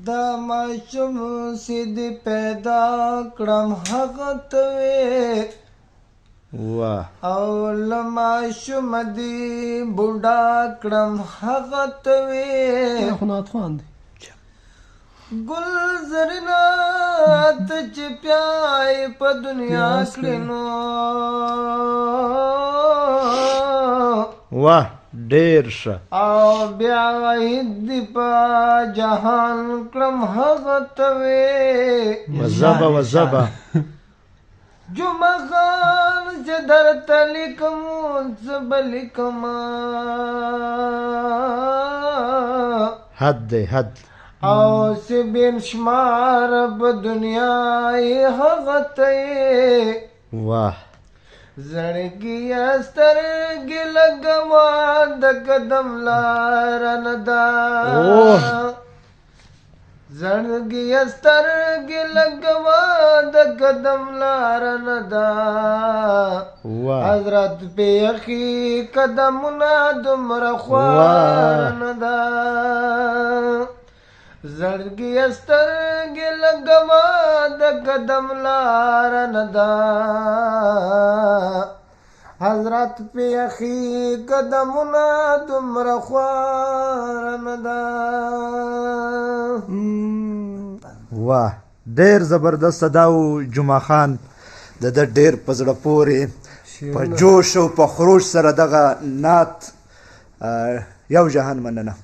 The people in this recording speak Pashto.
دا ماشوم چې دې پیدا کړم هغه ته وې واه او له ماشوم دې بوډا کړم هغه ته وې خو ناتخوان دی ګل زرینه ته چې پیای په دنیا کړې نو واه ډېر ښه او بیا دې په جهان کړم هغه ته وې وزبه وزبه جمعه خان چې درته لیکم څه به لیکمه حد دی حد او چې بین شمار په دنیا یې هغه ته یې واه زړګي سترګې لګوا د قدم لاره نه ده زړګي سترګې لګوا د قدم لاره نه ده حضرت پیخي قدمونه دومره خوار نه ده زړګي سترګې لګوا د قدم لاره نه ده حضرت پیخي قدمونه دومره خوار نه ده واه ډېر زبردست دا و جمعه خان د ده ډېر په زړه پورې په جوش او په خروش سره دغه نعت یو جهان مننه